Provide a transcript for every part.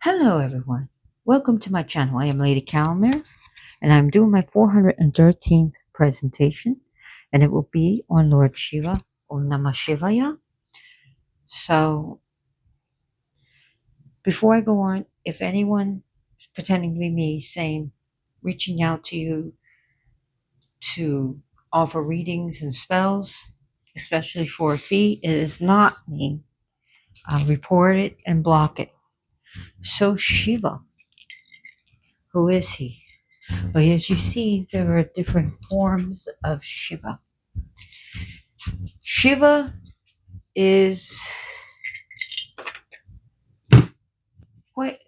Hello, everyone. Welcome to my channel. I am Lady Calmer, and I'm doing my 413th presentation, and it will be on Lord Shiva, Om Namah Shivaya. So, before I go on, if anyone is pretending to be me, saying, reaching out to you to offer readings and spells, especially for a fee, it is not me. I'll report it and block it. So, Shiva, who is he? Well, as you see, there are different forms of Shiva. Shiva is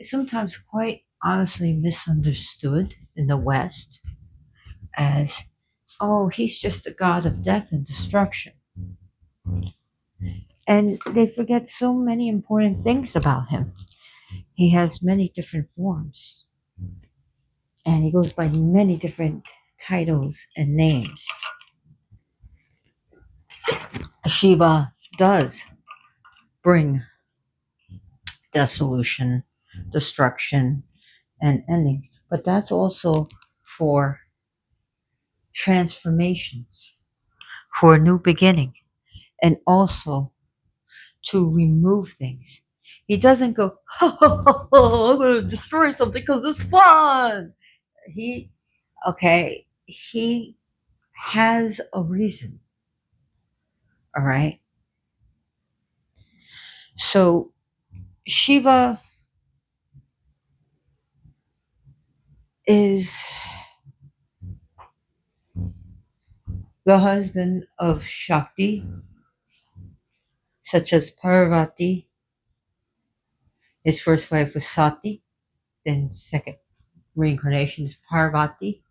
sometimes quite honestly misunderstood in the West as, oh, he's just a god of death and destruction. And they forget so many important things about him. He has many different forms, and he goes by many different titles and names. Shiva does bring dissolution, destruction, and endings, but that's also for transformations, for a new beginning, and also to remove things. He doesn't go, I'm going to destroy something because it's fun. He has a reason. All right. So Shiva is the husband of Shakti, such as Parvati. His first wife was Sati, then second reincarnation is Parvati,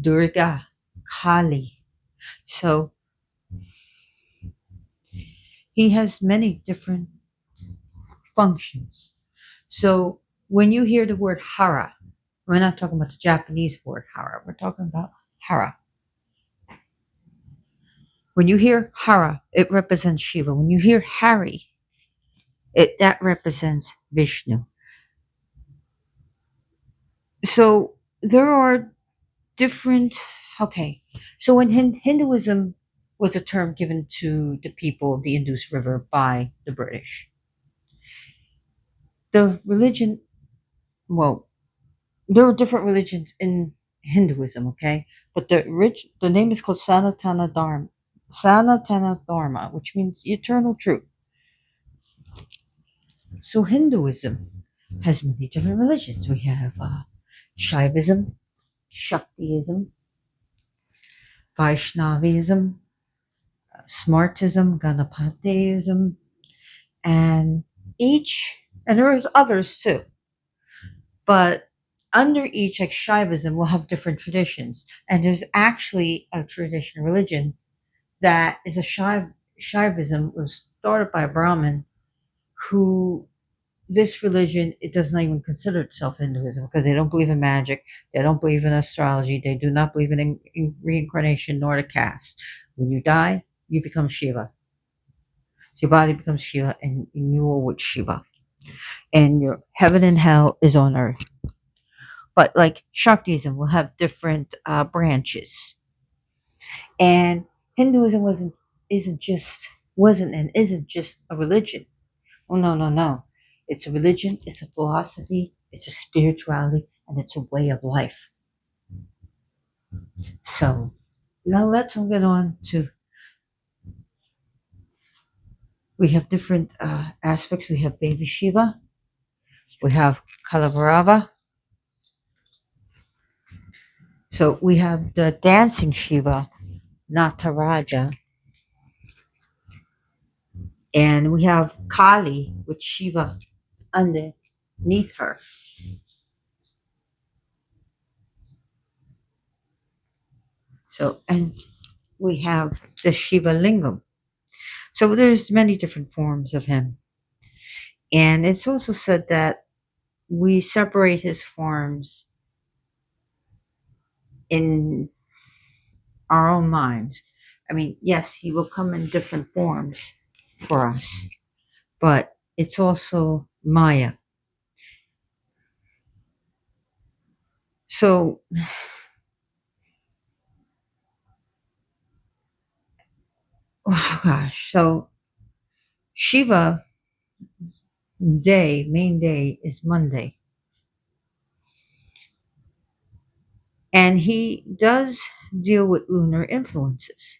Durga, Kali. So he has many different functions. So when you hear the word Hara, we're not talking about the Japanese word Hara, we're talking about Hara. When you hear Hara, it represents Shiva. When you hear Hari, that represents Vishnu. So there are different. Okay, so when Hinduism was a term given to the people of the Indus River by the British, the religion, well, there were different religions in Hinduism, okay, but the name is called Sanatana Dharma, which means eternal truth. So Hinduism has many different religions. We have Shaivism, Shaktiism, Vaishnavism, Smartism, Ganapatism, and and there is others too, but under each, like Shaivism, will have different traditions, and there's actually a traditional religion that is a Shaivism was started by a Brahmin who this religion, it does not even consider itself Hinduism because they don't believe in magic, they don't believe in astrology, they do not believe in reincarnation nor the caste. When you die, you become Shiva. So your body becomes Shiva, and you are with Shiva. And your heaven and hell is on earth. But like Shaktism will have different branches, and Hinduism wasn't and isn't just a religion. Oh no, no, no! It's a religion. It's a philosophy. It's a spirituality, and it's a way of life. So now let's get on to. We have different aspects. We have baby Shiva. We have Kalavarava. So we have the dancing Shiva, Nataraja, and we have Kali with Shiva underneath her. So, and we have the Shiva Lingam. So there's many different forms of him. And it's also said that we separate his forms in our own minds. I mean, yes, he will come in different forms for us, but it's also Maya. So, oh gosh, so Shiva main day is Monday. And he does deal with lunar influences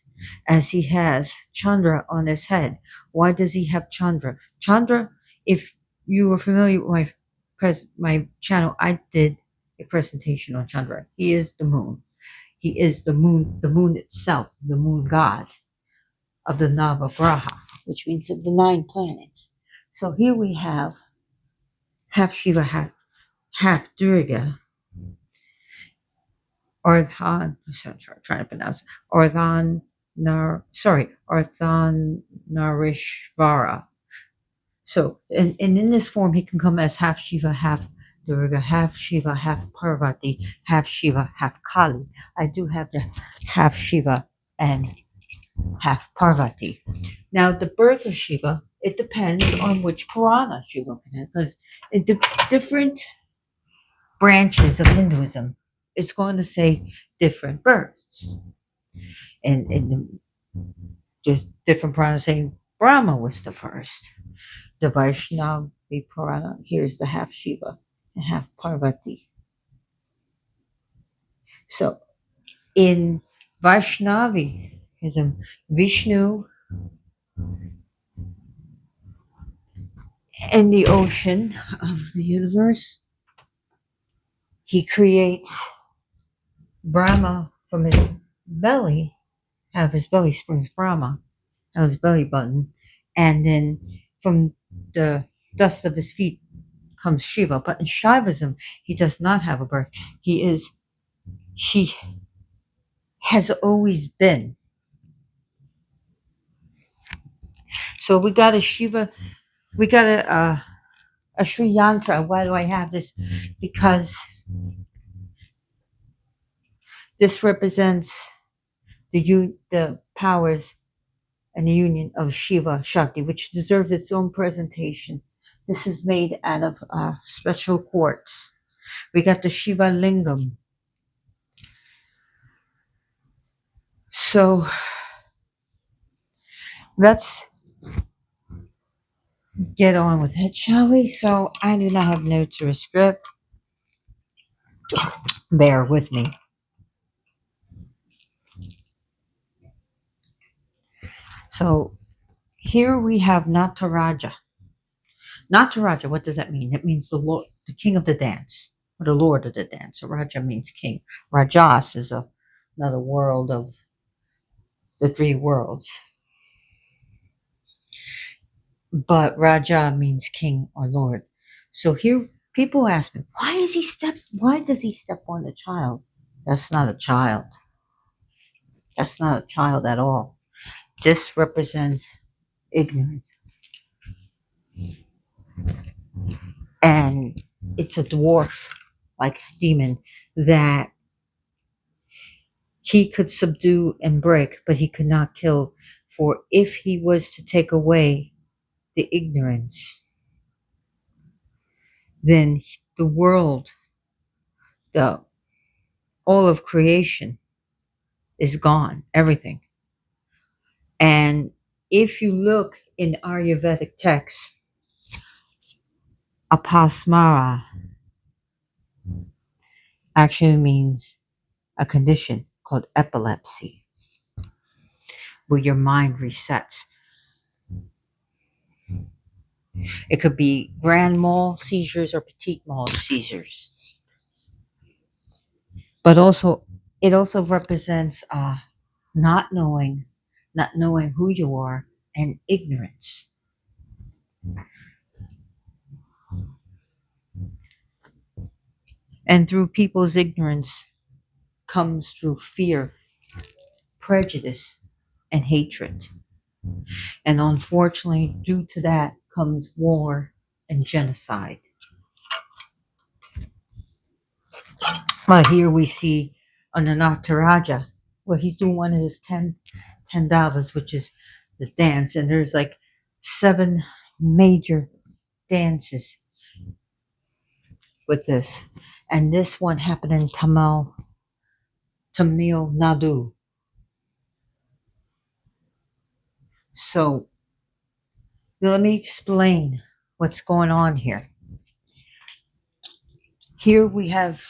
as he has Chandra on his head. Why does he have Chandra? Chandra, if you were familiar with my channel, I did a presentation on Chandra. He is the moon. He is the moon itself, the moon god of the Navagraha, which means of the 9 planets. So here we have half Shiva, half Durga, Ardhan, sorry, trying to pronounce Ardhan Narishvara. So, and in this form, he can come as half Shiva, half Durga, half Shiva, half Parvati, half Shiva, half Kali. I do have the half Shiva and half Parvati. Now, the birth of Shiva, it depends on which Purana you're looking at, because the different branches of Hinduism is going to say different births. And there's different Puranas saying Brahma was the first. The Vaishnavi Purana, here's the half Shiva and half Parvati. So in Vaishnavism, Vishnu in the ocean of the universe, he creates Brahma from his belly, out of his belly springs Brahma, out of his belly button, and then from the dust of his feet comes Shiva. But in Shaivism, he does not have a birth. He has always been. So we got a Shiva, we got a Sri Yantra. Why do I have this? Because this represents the powers and the union of Shiva Shakti, which deserves its own presentation. This is made out of special quartz. We got the Shiva Lingam. So let's get on with it, shall we? So I do not have notes or a script. Bear with me. So here we have Nataraja. Nataraja, what does that mean? It means the Lord, the king of the dance, or the lord of the dance. So Raja means king. Rajas is another world of the 3 worlds. But Raja means king or lord. So here people ask me, why does he step on a child? That's not a child. That's not a child at all. This represents ignorance. And it's a dwarf like demon that he could subdue and break, but he could not kill. For if he was to take away the ignorance, then the world, the all of creation is gone, everything. And if you look in Ayurvedic texts, apasmara actually means a condition called epilepsy, where your mind resets. It could be grand mal seizures or petit mal seizures. But also, it also represents not knowing, not knowing who you are, and ignorance. And through people's ignorance comes through fear, prejudice, and hatred. And unfortunately, due to that comes war and genocide. But here we see on the Nataraja, where he's doing one of his 10 davas, which is the dance. And there's like 7 major dances with this. And this one happened in Tamil Nadu. So let me explain what's going on here. Here we have,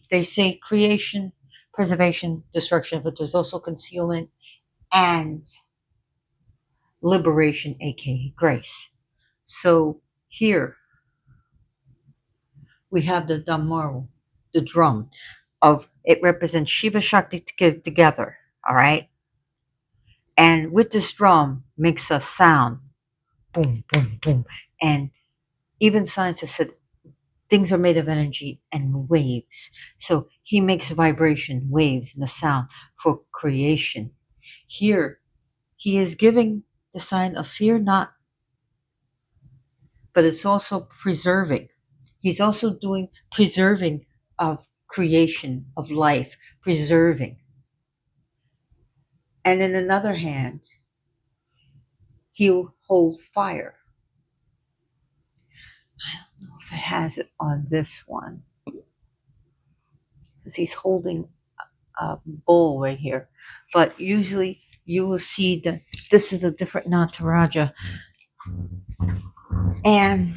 they say creation, preservation, destruction, but there's also concealment and liberation, aka grace. So here we have the damaru, the drum of it represents Shiva Shakti together, all right? And with this drum makes a sound, boom, boom, boom. And even science has said things are made of energy and waves. So he makes vibration, waves, and a sound for creation. Here, he is giving the sign of fear not, but it's also preserving. He's also doing preserving of creation, of life, preserving. And in another hand, he'll hold fire. I don't know if it has it on this one, because he's holding a bowl right here. But usually you will see that this is a different Nataraja, and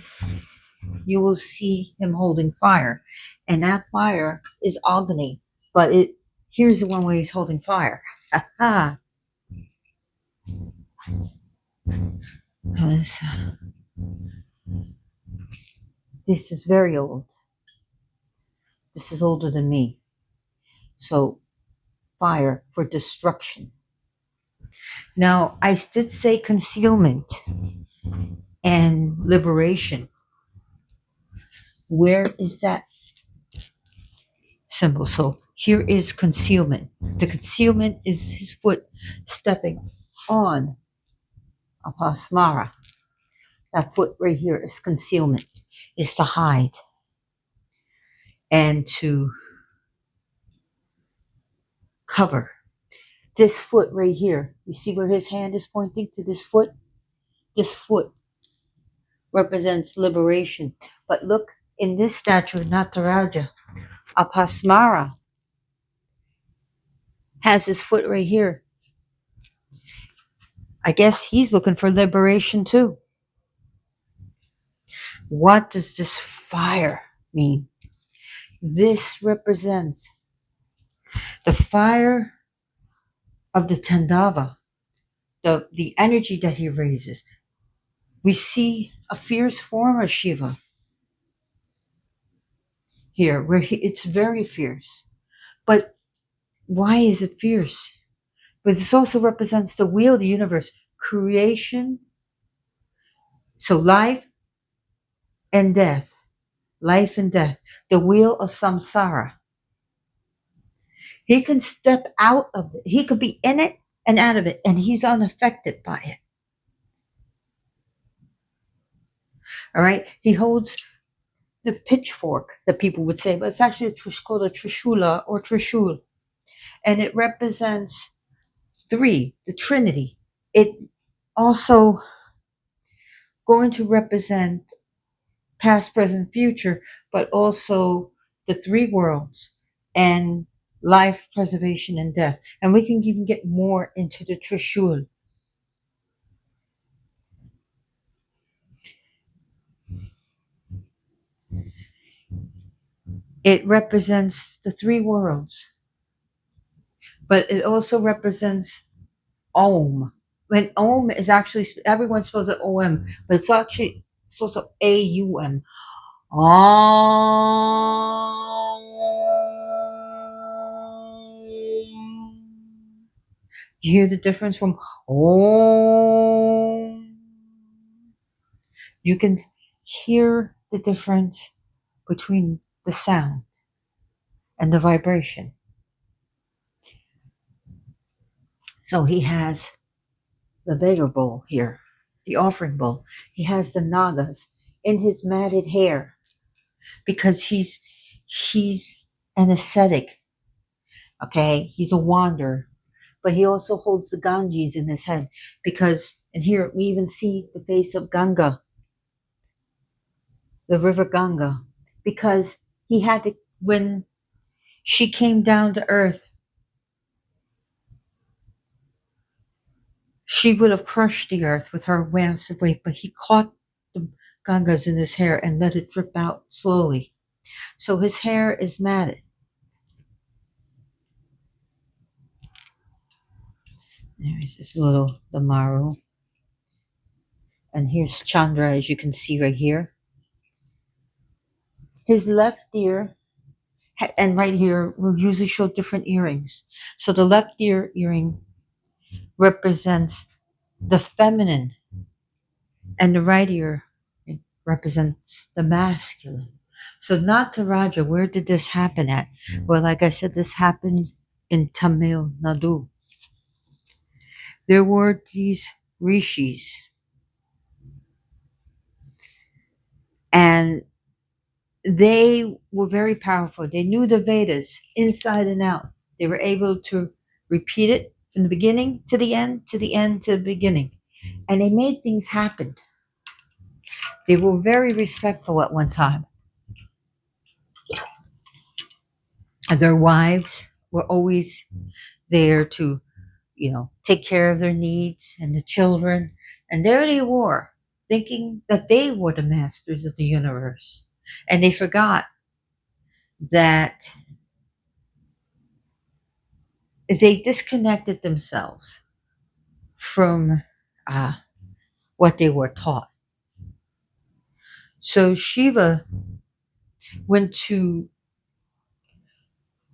you will see him holding fire, and that fire is Agni. But here's the one where he's holding fire. Aha! Because this is very old. This is older than me. So fire for destruction. Now I did say concealment and liberation. Where is that symbol? So here is concealment. The concealment is his foot stepping on Apasmara. That foot right here is concealment, is to hide and to cover. This foot right here, you see where his hand is pointing to this foot? This foot represents liberation. But look, in this statue, Nataraja, Apasmara has his foot right here. I guess he's looking for liberation too. What does this fire mean? This represents the fire of the Tandava, the energy that he raises. We see a fierce form of Shiva here, where it's very fierce. But why is it fierce? But this also represents the wheel of the universe, creation, so life and death, the wheel of samsara. He can step out of it. He could be in it and out of it, and he's unaffected by it. All right? He holds the pitchfork that people would say, but it's actually called a trishula or trishul. And it represents three, the Trinity. It also going to represent past, present, future, but also the three worlds and life, preservation, and death. And we can even get more into the Trishul. It represents the three worlds, but it also represents Om. When Om is actually, everyone spells it OM, but it's also AUM. You hear the difference from Om? You can hear the difference between the sound and the vibration. So he has the beggar bowl here, the offering bowl. He has the nagas in his matted hair because he's an ascetic. Okay, he's a wanderer, but he also holds the Ganges in his head because, and here we even see the face of Ganga, the river Ganga, because he had to when she came down to earth, she would have crushed the earth with her massive weight, but he caught the Gangas in his hair and let it drip out slowly. So his hair is matted. There's this little Damaru. And here's Chandra, as you can see right here. His left ear, and right here, will usually show different earrings. So the left ear earring represents the feminine, and the right ear represents the masculine. So Nataraja, where did this happen at? Well, like I said, this happened in Tamil Nadu. There were these rishis, and they were very powerful. They knew the Vedas inside and out. They were able to repeat it from the beginning to the end, to the end, to the beginning. And they made things happen. They were very respectful at one time. And their wives were always there to, take care of their needs and the children. And there they were, thinking that they were the masters of the universe. And they forgot that they disconnected themselves from what they were taught. So Shiva went to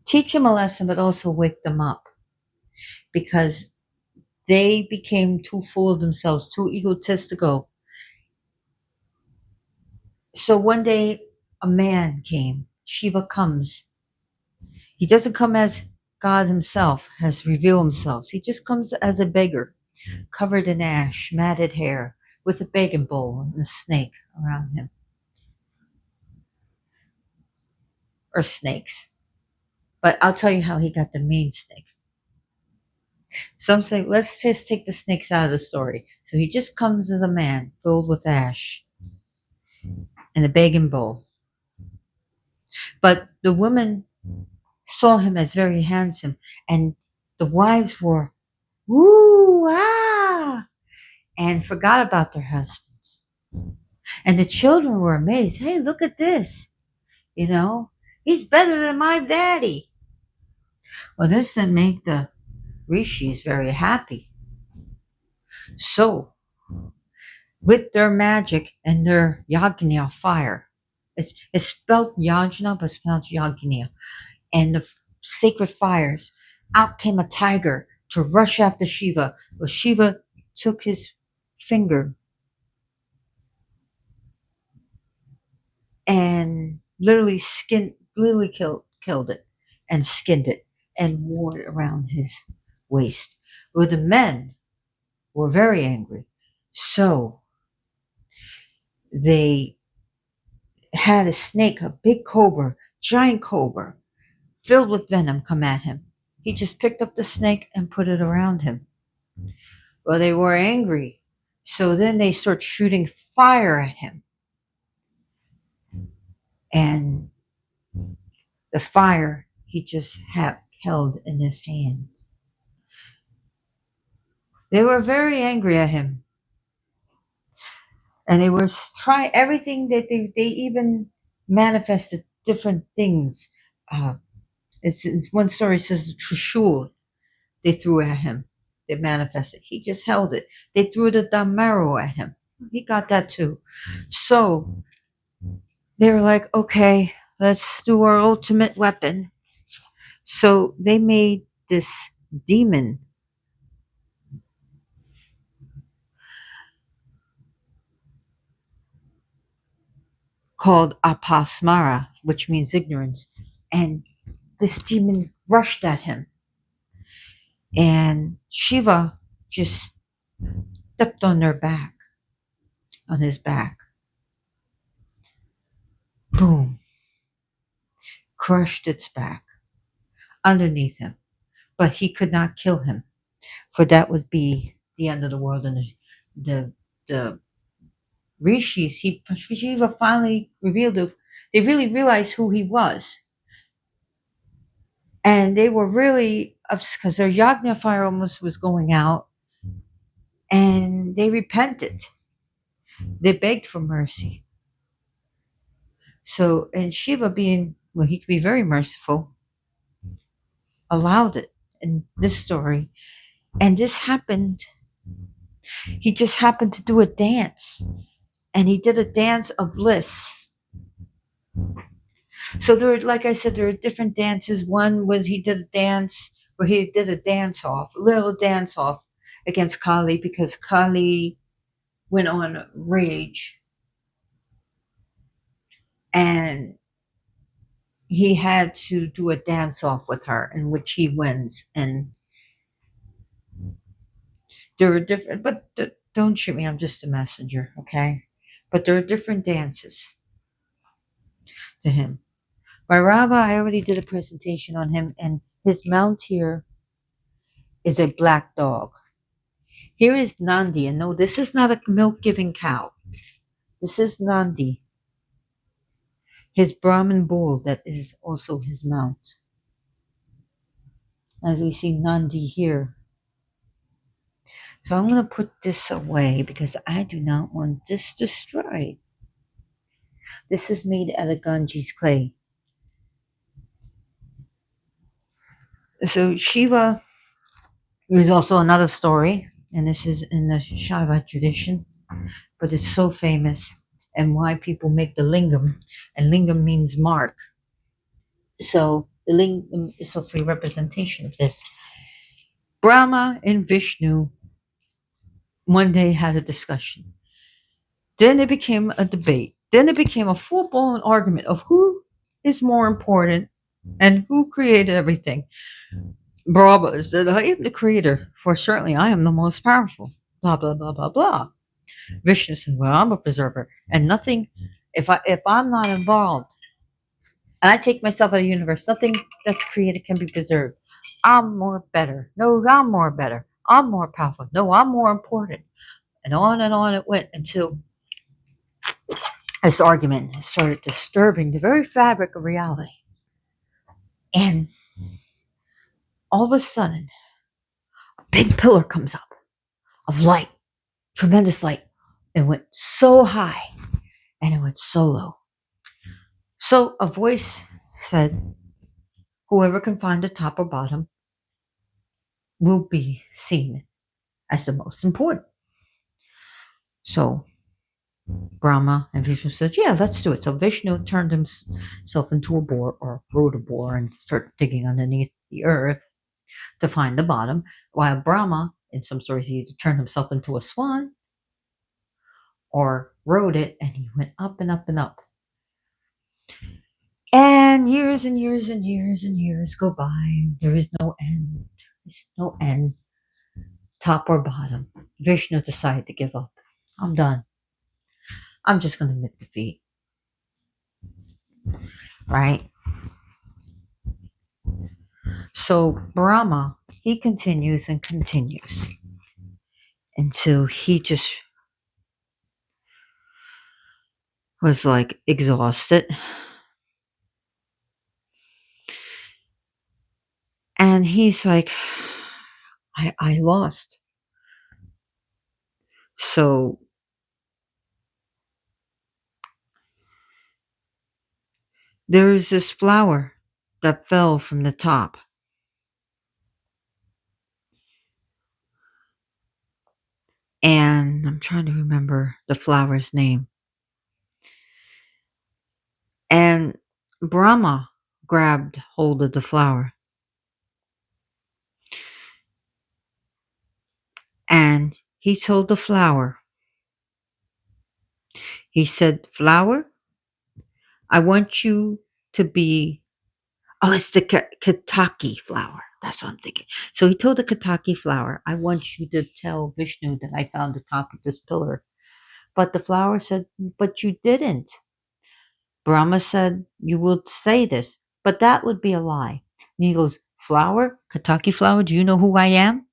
teach him a lesson, but also wake them up because they became too full of themselves, too egotistical. So one day a man came. Shiva comes. He doesn't come as God himself has revealed himself. He just comes as a beggar, covered in ash, matted hair, with a begging bowl and a snake around him. Or snakes. But I'll tell you how he got the main snake. Some say, let's just take the snakes out of the story. So he just comes as a man filled with ash and a begging bowl. But the women saw him as very handsome, and the wives were, woo, ah, and forgot about their husbands. And the children were amazed. Hey, look at this. He's better than my daddy. Well, this didn't make the rishis very happy. So, with their magic and their yagna fire, it's spelled yajna, but it's pronounced yagna, and the sacred fires, out came a tiger to rush after Shiva. Well, Shiva took his finger and literally killed it and skinned it and wore it around his waist. Well, the men were very angry. So they had a snake, a big cobra, giant cobra, filled with venom, come at him. He just picked up the snake and put it around him. Well, they were angry. So then they start shooting fire at him. And the fire he just held in his hand. They were very angry at him. And they were trying everything that they even manifested different things. It's one story says the Trishul they threw at him. They manifested. He just held it. They threw the Damaru at him. He got that too. So they were like, okay, let's do our ultimate weapon. So they made this demon called Apasmara, which means ignorance. And this demon rushed at him. And Shiva just stepped on his back. Boom. Crushed its back underneath him. But he could not kill him, for that would be the end of the world. And the rishis, Shiva finally revealed they really realized who he was. And they were really upset because their yagna fire almost was going out, and they repented. They begged for mercy. So, and Shiva, being, well, he could be very merciful, allowed it in this story. And this happened, he just happened to do a dance. And he did a dance of bliss. So there were, like I said, there were different dances. One was he did a dance where he did a dance off, a little dance off against Kali, because Kali went on rage, and he had to do a dance off with her in which he wins. And there are different, but don't shoot me, I'm just a messenger, okay? But there are different dances to him. Bhairava, I already did a presentation on him, and his mount here is a black dog. Here is Nandi, and no, this is not a milk giving cow. This is Nandi, his Brahmin bull that is also his mount. As we see Nandi here. So I'm going to put this away because I do not want this destroyed. This is made out of Ganges clay. So Shiva is also another story, and this is in the Shaiva tradition, but it's so famous, and why people make the lingam, and lingam means mark. So the lingam is supposed to be a representation of this. Brahma and Vishnu one day had a discussion. Then it became a debate. Then it became a full-blown argument of who is more important and who created everything. Brahma said, I am the creator, for certainly I am the most powerful. Blah blah blah blah blah. Vishnu said, well, I'm a preserver, and nothing, if I'm not involved, and I take myself out of the universe, nothing that's created can be preserved. I'm more better. No, I'm more better. I'm more powerful. No, I'm more important. And on it went until this argument started disturbing the very fabric of reality. And all of a sudden, a big pillar comes up of light, tremendous light. It went so high and it went so low. So a voice said, whoever can find the top or bottom will be seen as the most important. So Brahma and Vishnu said, yeah, let's do it. So Vishnu turned himself into a boar, or rode a boar, and started digging underneath the earth to find the bottom, while Brahma, in some stories, he either turned himself into a swan or rode it, and he went up and up and up. And years and years and years and years go by. There is no end. There's no end, top or bottom. Vishnu decided to give up. I'm done. I'm just going to admit defeat. Right? So Brahma, he continues and continues until he just was like exhausted. And he's like, I lost. So there is this flower that fell from the top. And I'm trying to remember the flower's name. And Brahma grabbed hold of the flower. And he told the flower, he said, flower, I want you to be, oh, it's the Kataki flower. That's what I'm thinking. So he told the Kataki flower, I want you to tell Vishnu that I found the top of this pillar. But the flower said, but you didn't. Brahma said, you will say this, but that would be a lie. And he goes, flower, Kataki flower, do you know who I am?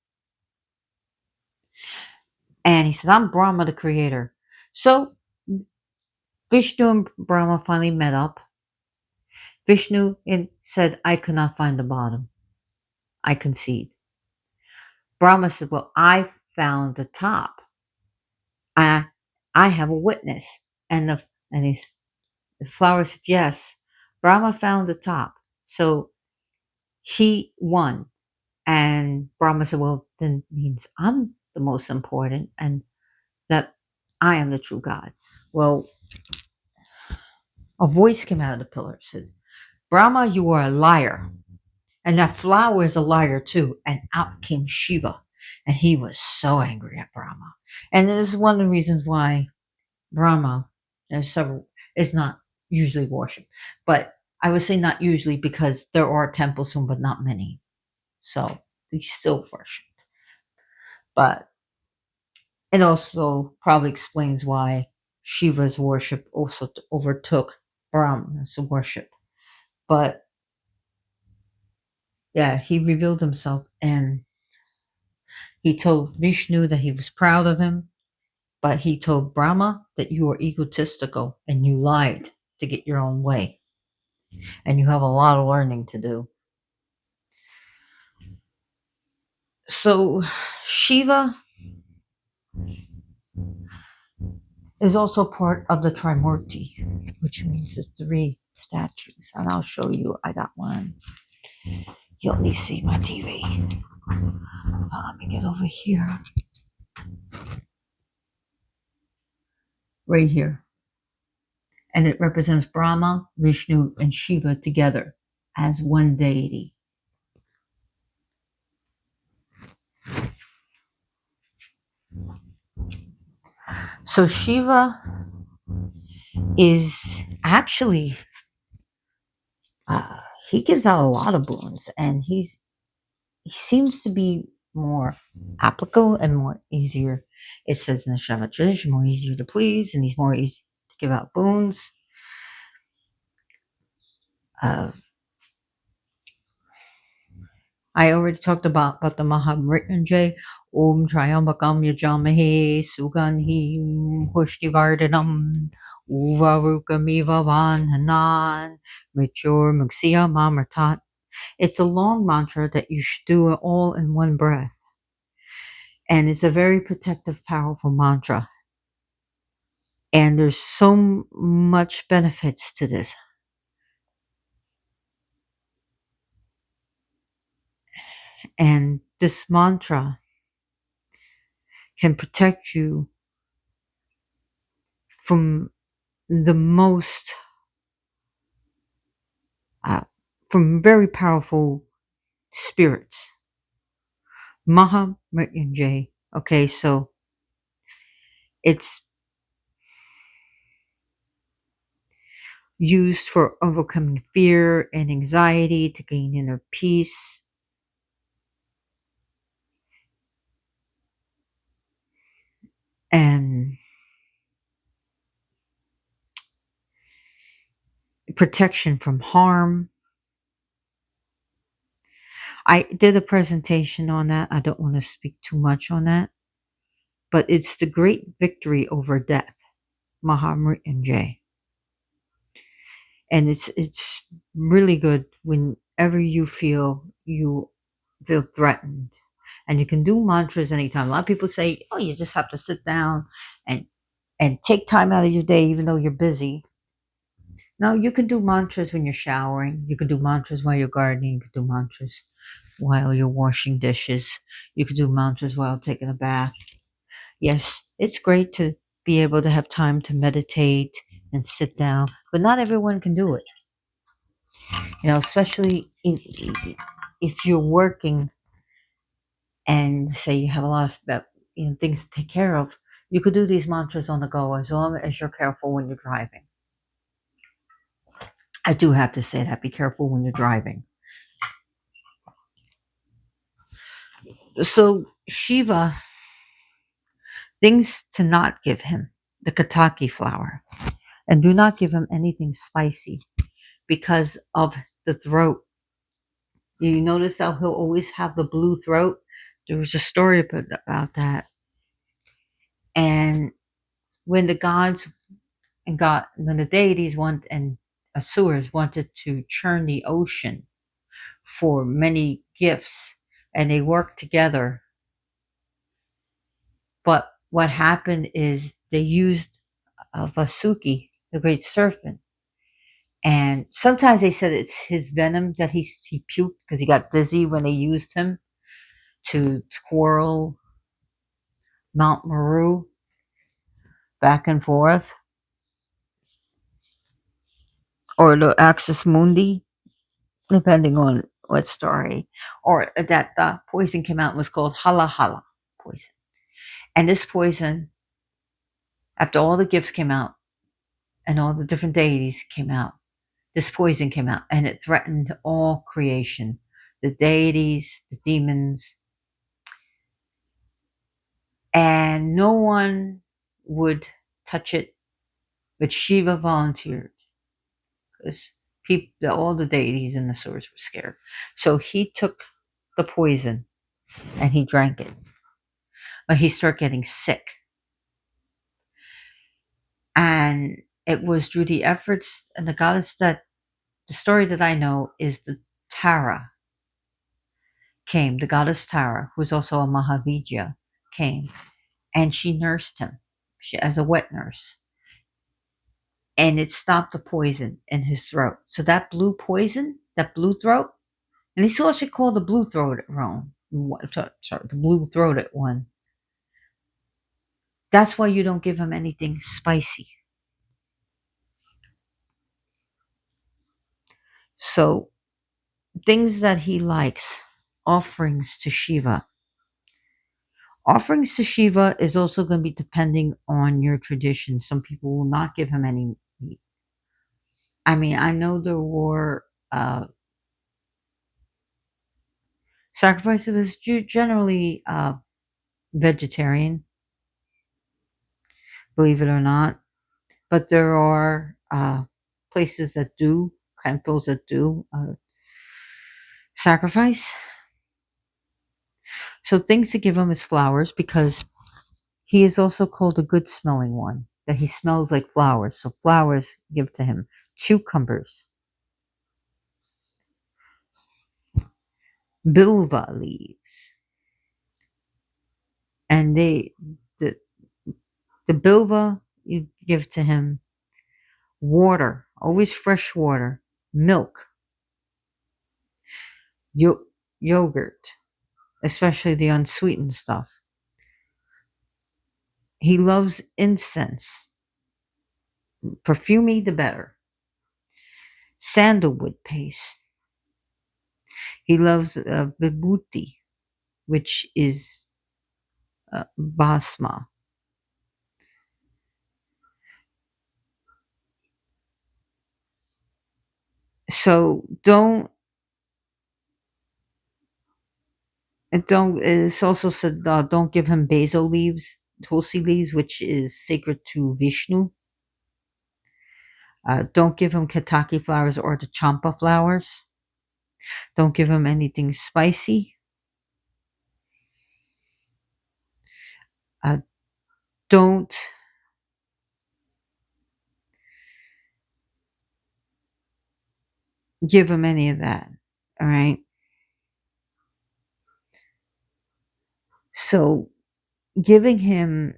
And he said, I'm Brahma, the creator. So Vishnu and Brahma finally met up. Vishnu said, I could not find the bottom. I concede. Brahma said, well, I found the top. I I have a witness. And the flower said, yes, Brahma found the top. So he won. And Brahma said, well, then means I'm the most important and that I am the true God. Well, a voice came out of the pillar and said, Brahma, you are a liar. And that flower is a liar too. And out came Shiva. And he was so angry at Brahma. And this is one of the reasons why Brahma is not usually worshipped. But I would say not usually because there are temples to him, but not many. So he's still worshipped. But it also probably explains why Shiva's worship also overtook Brahma's worship. But yeah, he revealed himself and he told Vishnu that he was proud of him, but he told Brahma that you are egotistical and you lied to get your own way. And you have a lot of learning to do. So Shiva is also part of the Trimurti, which means the three statues. And I'll show you. I got one. You only see my TV. Let me get over here. Right here. And it represents Brahma, Vishnu, and Shiva together as one deity. So Shiva is actually he gives out a lot of boons, and he seems to be more applicable and more easier. It says in the Shiva tradition, more easier to please, and he's more easy to give out boons. Uh, I already talked about the Mahamrityunjay. Om Triambakam Yajamahe Sugandhim Pushtivardhanam Uvarukamiva Vanhanan Mrityur Muksya Mamratat. It's a long mantra that you should do all in one breath. And it's a very protective, powerful mantra. And there's so much benefits to this. And this mantra can protect you from the most from very powerful spirits. Mahamrityunjay. Okay, so it's used for overcoming fear and anxiety to gain inner peace. And protection from harm. I did a presentation on that. I don't want to speak too much on that. But it's the great victory over death, Mahamrityunjay. And it's really good whenever you feel threatened. And you can do mantras anytime. A lot of people say, oh, you just have to sit down and take time out of your day even though you're busy. No, you can do mantras when you're showering. You can do mantras while you're gardening. You can do mantras while you're washing dishes. You can do mantras while taking a bath. Yes, it's great to be able to have time to meditate and sit down, but not everyone can do it. Especially if you're working and say you have a lot of things to take care of. You could do these mantras on the go as long as you're careful when you're driving. I do have to say that. Be careful when you're driving. So Shiva, things to not give him: the Kataki flower, and do not give him anything spicy because of the throat. You notice how he'll always have the blue throat. There was a story about that. And when the gods when the deities want and Asurs wanted to churn the ocean for many gifts, and they worked together. But what happened is they used Vasuki, the great serpent, and sometimes they said it's his venom that he puked because he got dizzy when they used him to twirl Mount Meru back and forth, or the Axis Mundi, depending on what story, or that the poison came out and was called Hala Hala poison. And this poison, after all the gifts came out and all the different deities came out, this poison came out and it threatened all creation, the deities, the demons, and no one would touch it. But Shiva volunteered because people, all the deities and the swords were scared. So he took the poison and he drank it, but he started getting sick. And it was through the efforts and the goddess that the story that I know is the Tara came, the goddess Tara, who's also a Mahavidya, came and she nursed him as a wet nurse. And it stopped the poison in his throat. So that blue poison, that blue throat, and it's also called the blue throated one. Sorry, the blue throated one. That's why you don't give him anything spicy. So things that he likes, offerings to Shiva. Offerings to Shiva is also going to be depending on your tradition. Some people will not give him any meat. I mean, I know there were sacrifices generally vegetarian, believe it or not, but there are places that do, temples that do sacrifice. So things to give him is flowers because he is also called a good smelling one, that he smells like flowers. So flowers give to him. Cucumbers, bilva leaves, and the the bilva you give to him. Water, always fresh water. Milk, yogurt, especially the unsweetened stuff. He loves incense. Perfumey the better. Sandalwood paste. He loves vibhuti, which is basma. So don't. It's also said don't give him basil leaves, tulsi leaves, which is sacred to Vishnu. Don't give him kataki flowers or the champa flowers. Don't give him anything spicy. Uh, don't give him any of that. All right. So giving him,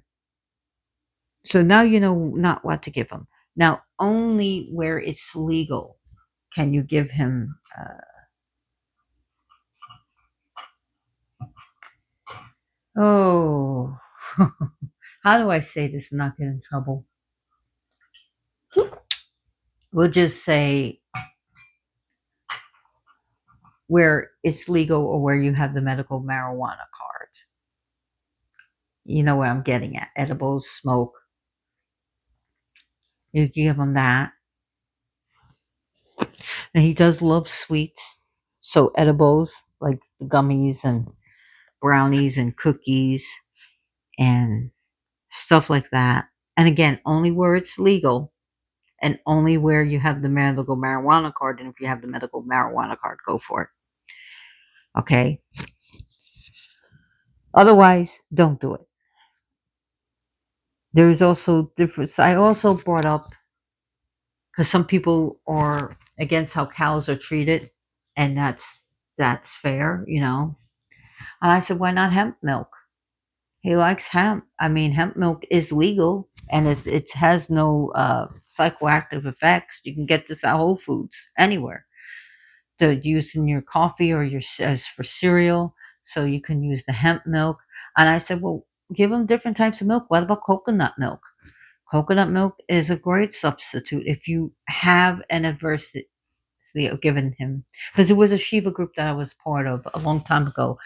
so now you know not what to give him. Now only where it's legal can you give him. Oh, how do I say this and not get in trouble? We'll just say where it's legal or where you have the medical marijuana card. You know where I'm getting at. Edibles, smoke. You give him that. And he does love sweets. So edibles like the gummies and brownies and cookies and stuff like that. And again, only where it's legal and only where you have the medical marijuana card. And if you have the medical marijuana card, go for it. Okay. Otherwise, don't do it. There is also difference. I also brought up because some people are against how cows are treated, and that's fair, you know. And I said, why not hemp milk? He likes hemp. I mean, hemp milk is legal, and it has no psychoactive effects. You can get this at Whole Foods anywhere. To use in your coffee or your as for cereal, so you can use the hemp milk. And I said, well, give them different types of milk. What about coconut milk? Coconut milk is a great substitute if you have an adversity given him, because it was a Shiva group that I was part of a long time ago,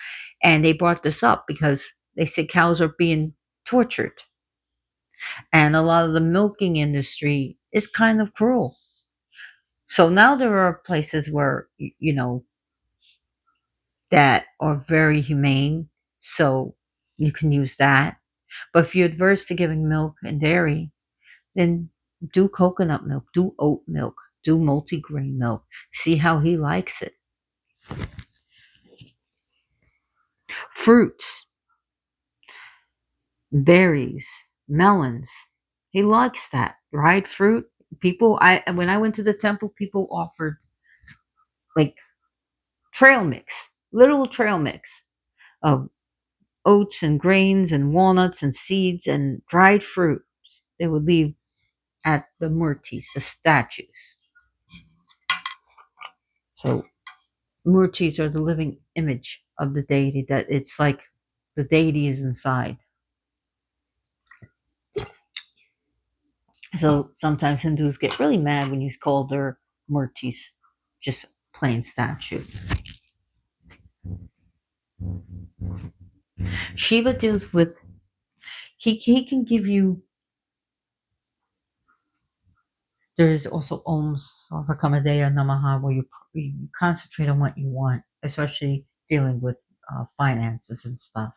and they brought this up because they said cows are being tortured, and a lot of the milking industry is kind of cruel. So now there are places where that are very humane, so you can use that. But if you're adverse to giving milk and dairy, then do coconut milk, do oat milk, do multigrain milk. See how he likes it. Fruits, berries, melons. He likes that. Dried fruit. People I when I went to the temple, people offered like trail mix, little trail mix of oats and grains and walnuts and seeds and dried fruit. They would leave at the murtis, the statues. So murtis are the living image of the deity, that it's like the deity is inside. So sometimes Hindus get really mad when you call their murtis just plain statue. Shiva deals with, he can give you, there is also Om Sarvakamadeya Namaha, where you concentrate on what you want, especially dealing with finances and stuff.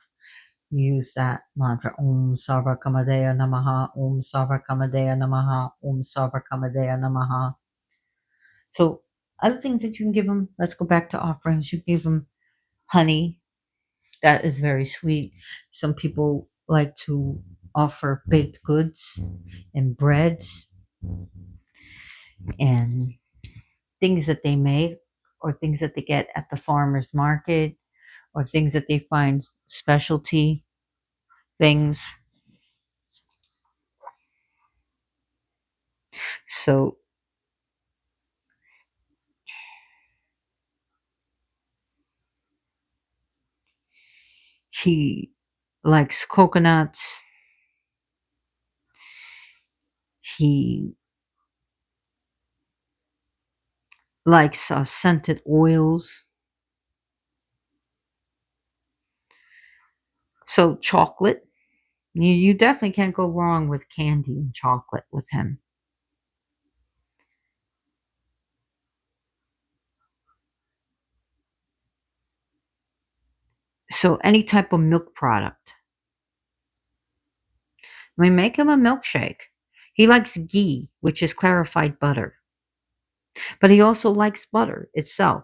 You use that mantra, Om Sarvakamadeya Namaha, Om Sarvakamadeya Namaha, Om Sarvakamadeya Namaha. So other things that you can give them, let's go back to offerings. You give them honey, that is very sweet. Some people like to offer baked goods and breads and things that they make, or things that they get at the farmer's market, or things that they find specialty things. So he likes coconuts. He likes scented oils. So chocolate. You definitely can't go wrong with candy and chocolate with him. So any type of milk product. I mean, make him a milkshake. He likes ghee, which is clarified butter, but he also likes butter itself.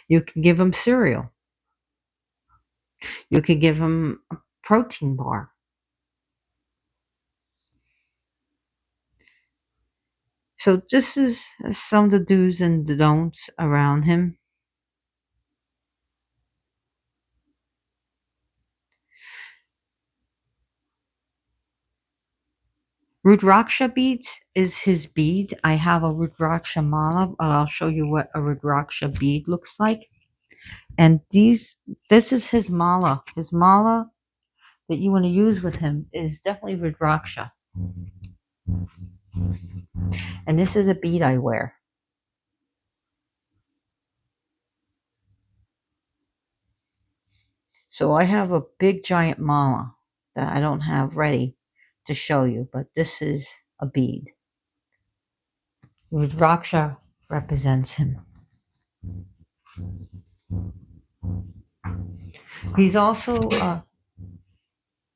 You can give him cereal. You can give him a protein bar. So this is some of the do's and the don'ts around him. Rudraksha beads is his bead. I have a Rudraksha mala, but I'll show you what a Rudraksha bead looks like. And this is his mala. His mala that you want to use with him is definitely Rudraksha. And this is a bead I wear. So I have a big giant mala that I don't have ready to show you, but this is a bead. Rudraksha represents him. He's also what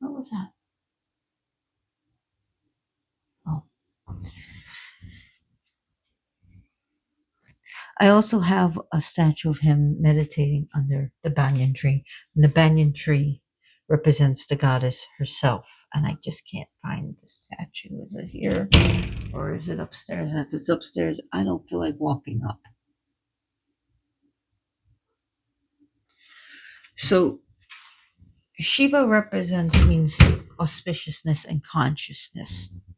was that? Oh, I also have a statue of him meditating under the banyan tree. And the banyan tree represents the goddess herself. And I just can't find the statue. Is it here or is it upstairs? And if it's upstairs, I don't feel like walking up. So Shiva represents means auspiciousness and consciousness.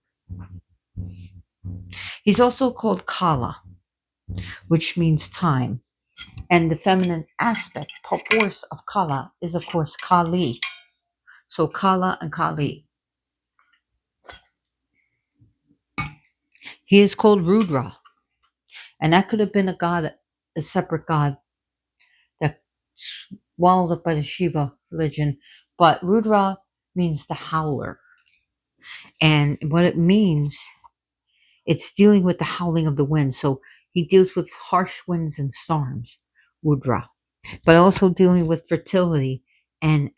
He's also called Kala, which means time. And the feminine aspect, force of Kala, is of course Kali. So Kala and Kali. He is called Rudra, and that could have been a god, a separate god that swallowed up by the Shiva religion. But Rudra means the howler, and what it means, it's dealing with the howling of the wind. So he deals with harsh winds and storms, Rudra, but also dealing with fertility and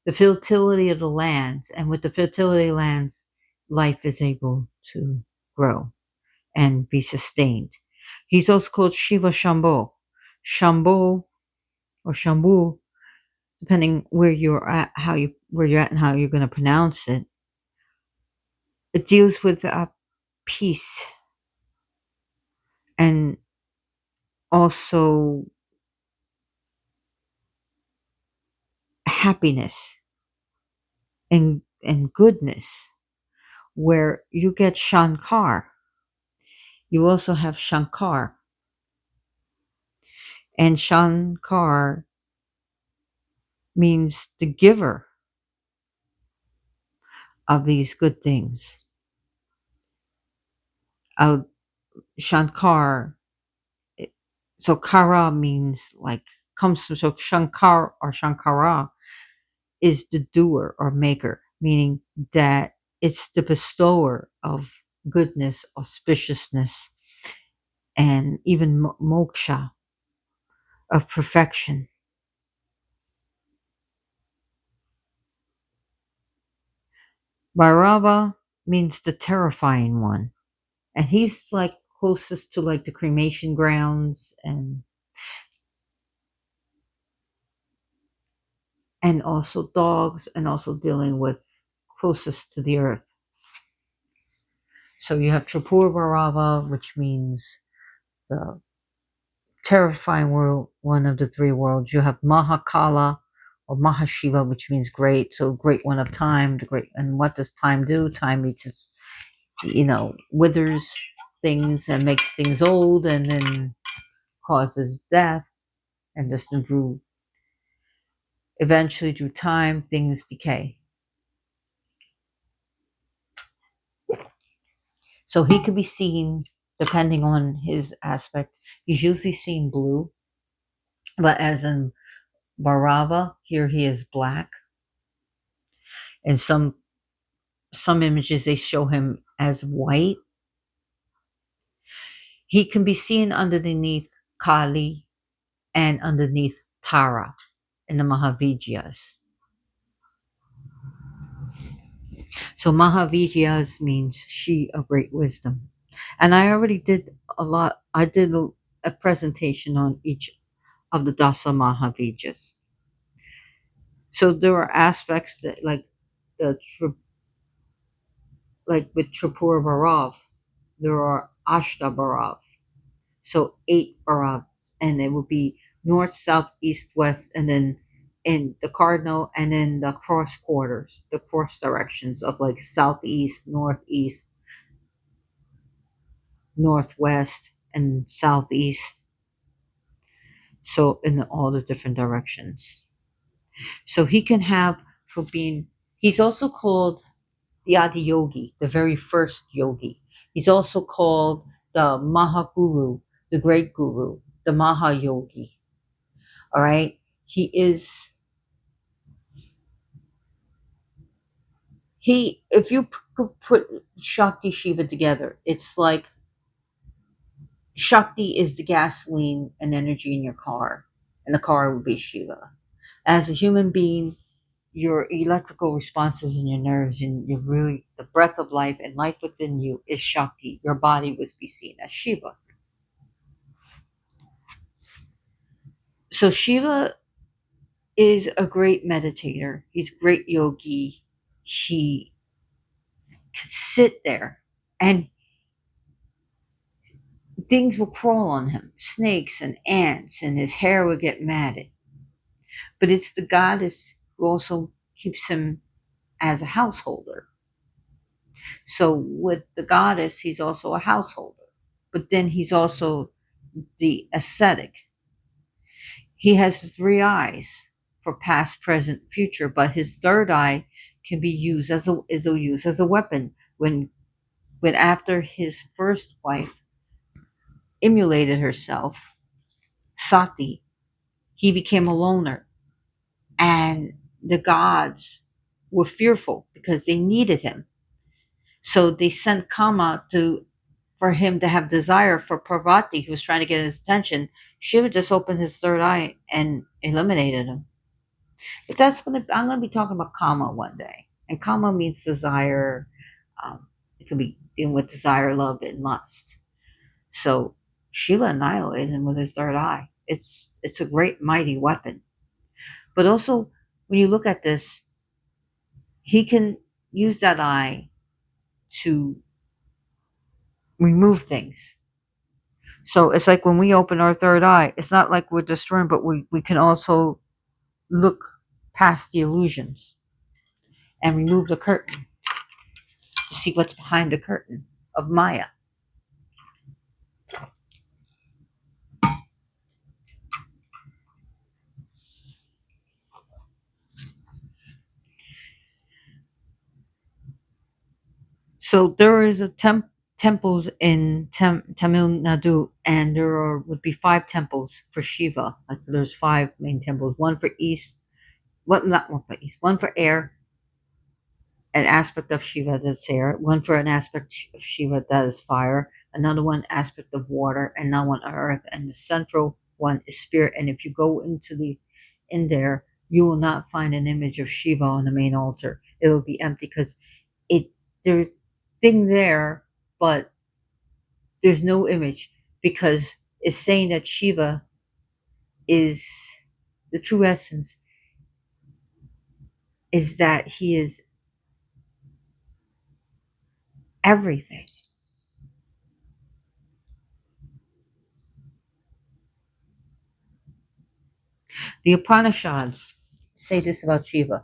the fertility of the lands. And with the fertility of lands, life is able to grow and be sustained. He's also called Shiva Shambho. Shambho or Shambhu, depending where you're at, where you're at and how you're going to pronounce it. It deals with peace and also happiness and goodness. Where you get Shankar, you also have Shankar, and Shankar means the giver of these good things. Uh, Shankar, so Kara means like comes from, so Shankar or Shankara is the doer or maker, meaning that it's the bestower of goodness, auspiciousness, and even moksha of perfection. Bhairava means the terrifying one, and he's like closest to like the cremation grounds and also dogs, and also dealing with closest to the earth. So you have Tripura Bhairava, which means the terrifying world, one of the three worlds. You have Mahakala or Mahashiva, which means great. So great one of time, the great. And what does time do? Time meets its, withers things and makes things old, and then causes death. And just through eventually through time, things decay. So he could be seen depending on his aspect. He's usually seen blue, but as in Bharava, here he is black. And some images they show him as white. He can be seen underneath Kali and underneath Tara in the Mahavidyas. So Mahavidyas means she of great wisdom. And I already did I did a presentation on each of the Dasa Mahavidyas. So there are aspects that the like with Tripura Bharav, there are Ashta Bharav. So 8 Bharavs, and it will be north, south, east, west, and then in the cardinal, and then the cross quarters, the cross directions of like southeast, northeast, northwest, and southeast. So in all the different directions. So he can have for being. He's also called the Adi Yogi, the very first yogi. He's also called the Mahaguru, the great guru, the Mahayogi. All right. He is he if you put Shakti Shiva together, it's like Shakti is the gasoline and energy in your car, and the car would be Shiva. As a human being, your electrical responses in your nerves and you really the breath of life and life within you is Shakti. Your body would be seen as Shiva. So Shiva is a great meditator. He's a great yogi. He could sit there and things will crawl on him, snakes and ants, and his hair would get matted. But it's the goddess who also keeps him as a householder. So with the goddess, he's also a householder. But then he's also the ascetic. He has three eyes for past, present, future, but his third eye can be used as a weapon when after his first wife immolated herself, Sati, he became a loner, and the gods were fearful because they needed him. So they sent Kama to for him to have desire for Parvati, who was trying to get his attention. Shiva just opened his third eye and eliminated him. But I'm gonna be talking about Kama one day, and Kama means desire. It can be dealing with desire, love, and lust. So Shiva annihilated him with his third eye. It's a great mighty weapon. But also, when you look at this, he can use that eye to remove things. So it's like when we open our third eye, it's not like we're destroying, but we can also look past the illusions and remove the curtain to see what's behind the curtain of Maya. So there is a temples in Tamil Nadu, and would be five temples for Shiva. Like there's five main temples, one for east, what not one for east, one for air, an aspect of Shiva that's air, one for an aspect of Shiva that is fire, another one aspect of water, and another one earth, and the central one is spirit. And if you go in there, you will not find an image of Shiva on the main altar. It will be empty because it there's thing there, but there's no image because it's saying that Shiva is the true essence is that he is everything. The Upanishads say this about Shiva.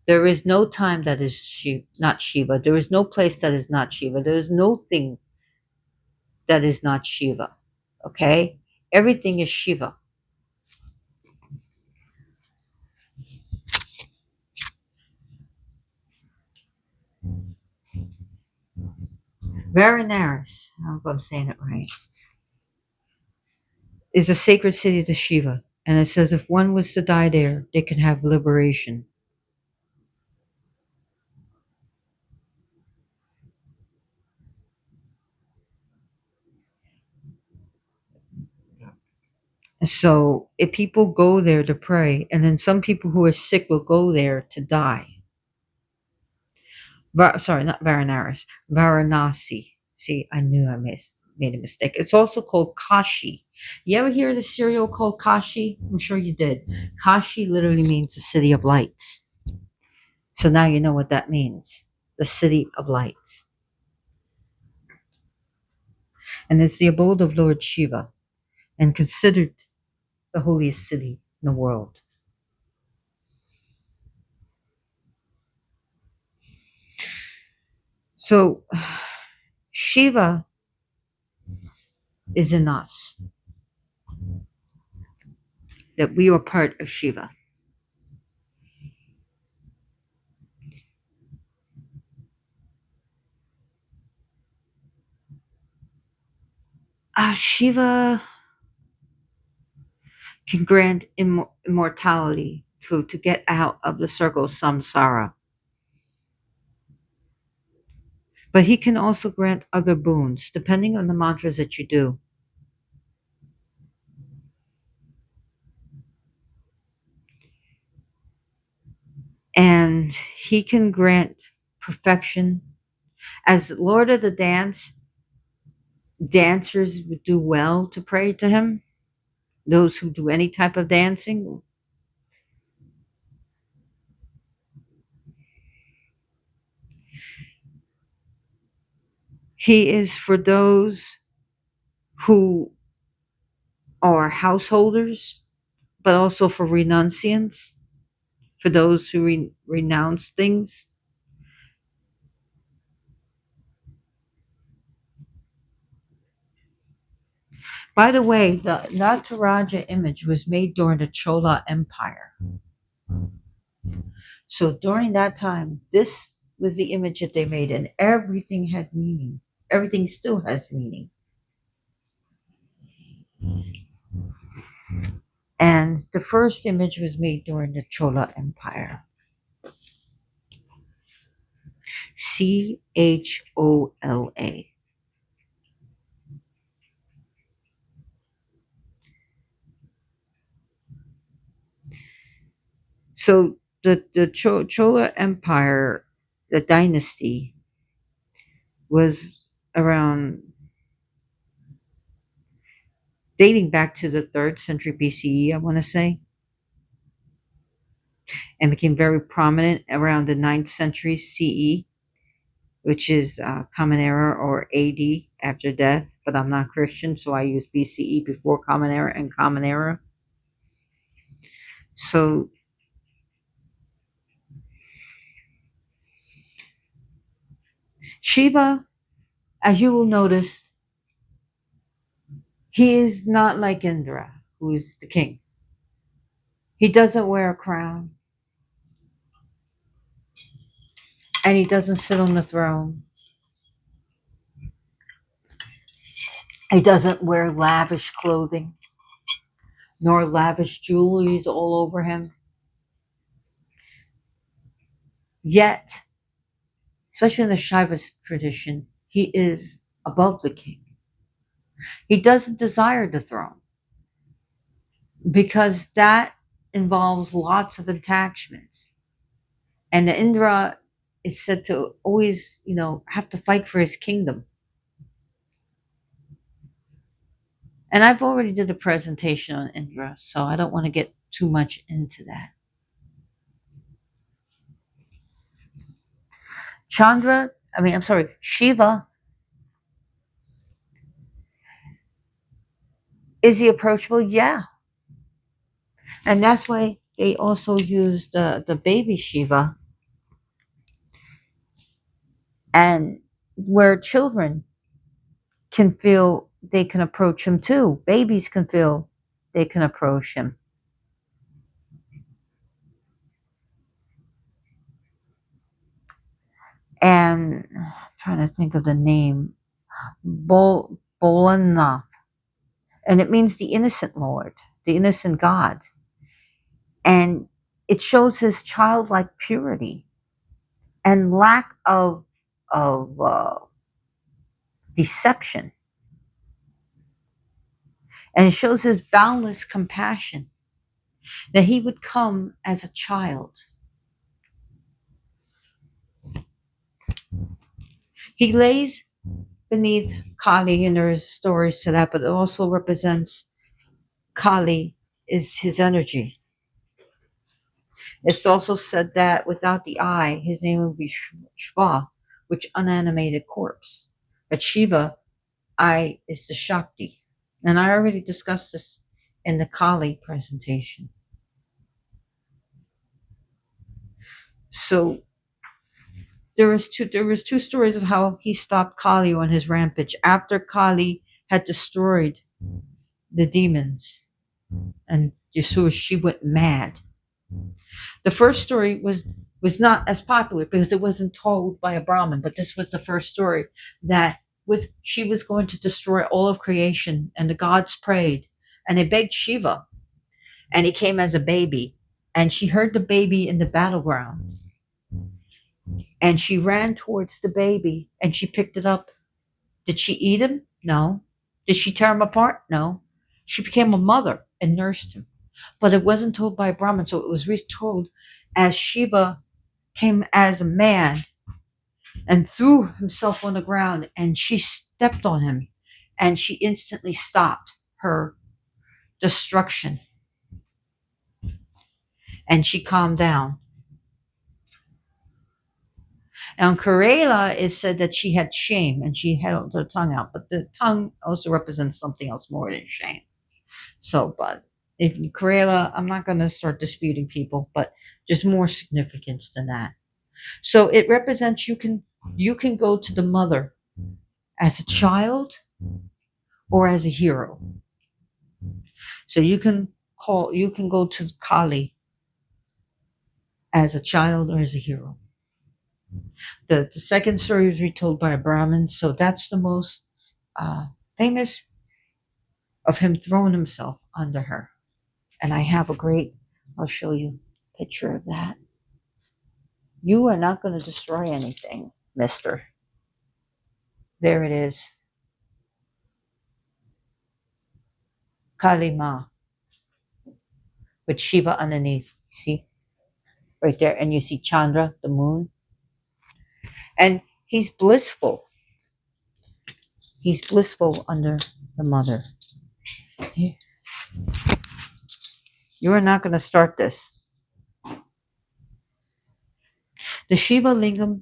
There is no time that is not Shiva. There is no place that is not Shiva. There is no thing that is not Shiva. Okay? Everything is Shiva. Varanaris, I hope I'm saying it right, is a sacred city to Shiva. And it says if one was to die there, they can have liberation. So if people go there to pray, and then some people who are sick will go there to die. Sorry, not Varanaris, Varanasi. See, I knew made a mistake. It's also called Kashi. You ever hear the cereal called Kashi? I'm sure you did. Kashi literally means the city of lights. So now you know what that means. The city of lights. And it's the abode of Lord Shiva and considered the holiest city in the world. So Shiva is in us, that we are part of Shiva. Shiva can grant immortality to get out of the circle of samsara. But he can also grant other boons depending on the mantras that you do. And he can grant perfection. As Lord of the Dance, dancers would do well to pray to him. Those who do any type of dancing, He is for those who are householders, but also for renunciants, for those who renounce things. By the way, the Nataraja image was made during the Chola Empire. So during that time, this was the image that they made, and everything had meaning. Everything still has meaning. And the first image was made during the Chola Empire. Chola. So the Chola Empire, the dynasty, was around dating back to the third century BCE, I want to say, and became very prominent around the ninth century CE, which is Common Era or AD after death. But I'm not Christian, so I use BCE before Common Era and Common Era. So Shiva, as you will notice, he is not like Indra, who is the king. He doesn't wear a crown and he doesn't sit on the throne. He doesn't wear lavish clothing nor lavish jewelries all over him. Yet, especially in the Shiva tradition, he is above the king. He doesn't desire the throne because that involves lots of attachments. And the Indra is said to always, have to fight for his kingdom. And I've already did a presentation on Indra, so I don't want to get too much into that. I'm sorry, Shiva, is he approachable? Yeah. And that's why they also use the baby Shiva, and where children can feel they can approach him too. Babies can feel they can approach him. And I'm trying to think of the name, Bolanath, and it means the innocent Lord, the innocent God, and it shows his childlike purity and lack of deception, and it shows his boundless compassion that he would come as a child. He lays beneath Kali, and there's stories to that, but it also represents Kali is his energy. It's also said that without the eye, his name would be Shiva, which unanimated corpse. But Shiva, eye is the Shakti. And I already discussed this in the Kali presentation. So there was two stories of how he stopped Kali on his rampage after Kali had destroyed the demons and Yeshua, she went mad. The first story was not as popular because it wasn't told by a Brahmin, but this was the first story that with she was going to destroy all of creation, and the gods prayed and they begged Shiva, and he came as a baby, and she heard the baby in the battleground, and she ran towards the baby and she picked it up. Did she eat him? No. Did she tear him apart? No. She became a mother and nursed him. But it wasn't told by a Brahmin, so it was retold as Shiva came as a man and threw himself on the ground, and she stepped on him, and she instantly stopped her destruction, and she calmed down. Now, in Karela, it said that she had shame and she held her tongue out, but the tongue also represents something else more than shame. So, but if Karela, I'm not going to start disputing people, but there's more significance than that. So it represents you can go to the mother as a child or as a hero. So you can go to Kali as a child or as a hero. The second story was retold by a Brahmin, so that's the most famous of him throwing himself under her. And I have a great, I'll show you a picture of that. You are not going to destroy anything, mister. There it is. Kali Ma with Shiva underneath. See? Right there. And you see Chandra, the moon. And he's blissful. He's blissful under the mother. You are not going to start this. The Shiva Lingam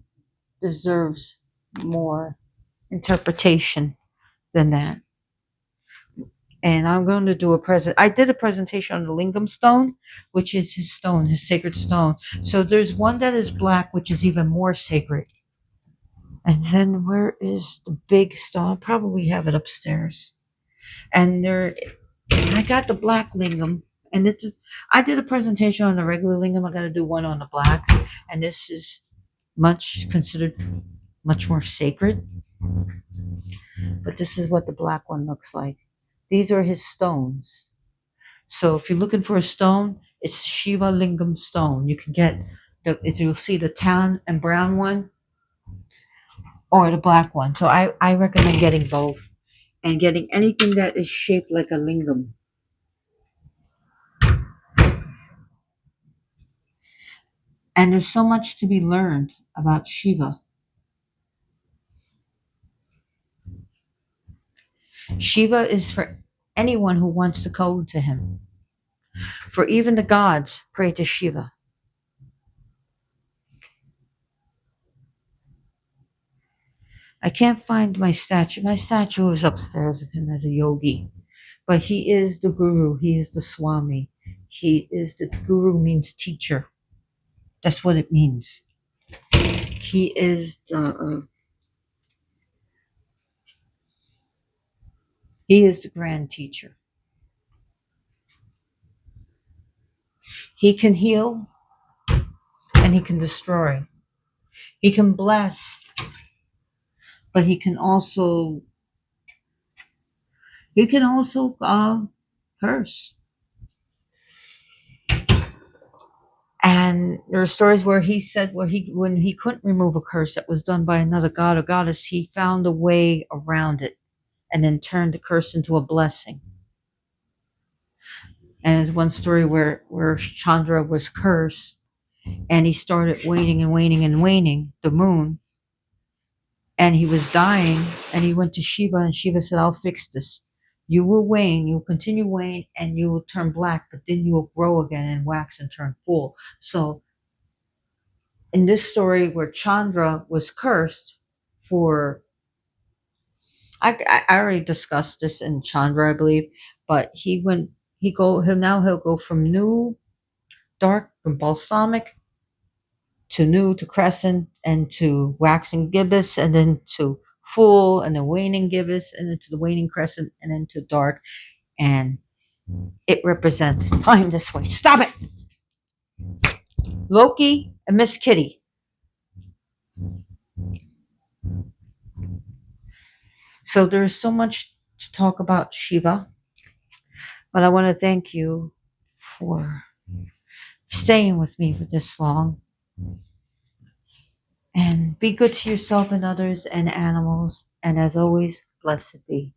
deserves more interpretation than that. And I'm going to do I did a presentation on the Lingam stone, which is his stone, his sacred stone. So there's one that is black, which is even more sacred. And then where is the big stone? I'll probably have it upstairs. And I got the black lingam, and I did a presentation on the regular lingam. I got to do one on the black, and this is considered much more sacred. But this is what the black one looks like. These are his stones. So if you're looking for a stone, it's Shiva Lingam stone. You can get you'll see the tan and brown one or the black one. So I recommend getting both and getting anything that is shaped like a lingam. And there's so much to be learned about Shiva. Shiva is for anyone who wants to go to him. For even the gods pray to Shiva. I can't find my statue. My statue is upstairs with him as a yogi. But he is the guru. He is the Swami. The guru means teacher. That's what it means. He is the grand teacher. He can heal and he can destroy. He can bless, but he can also curse. And there are stories where he said when he couldn't remove a curse that was done by another god or goddess, he found a way around it and then turned the curse into a blessing. And there's one story where Chandra was cursed and he started waning and waning and waning, the moon, and he was dying, and he went to Shiva, and Shiva said, I'll fix this. You will wane, you will continue wane, and you will turn black, but then you will grow again and wax and turn full. So in this story where Chandra was cursed for, I already discussed this in Chandra, I believe, but he'll go from new, dark, from balsamic to new to crescent and to waxing gibbous and then to full and then waning gibbous and then to the waning crescent and then to dark, and it represents time this way. Stop it, Loki and Miss Kitty. So there's so much to talk about Shiva, but I want to thank you for staying with me for this long. And be good to yourself and others and animals. And as always, blessed be.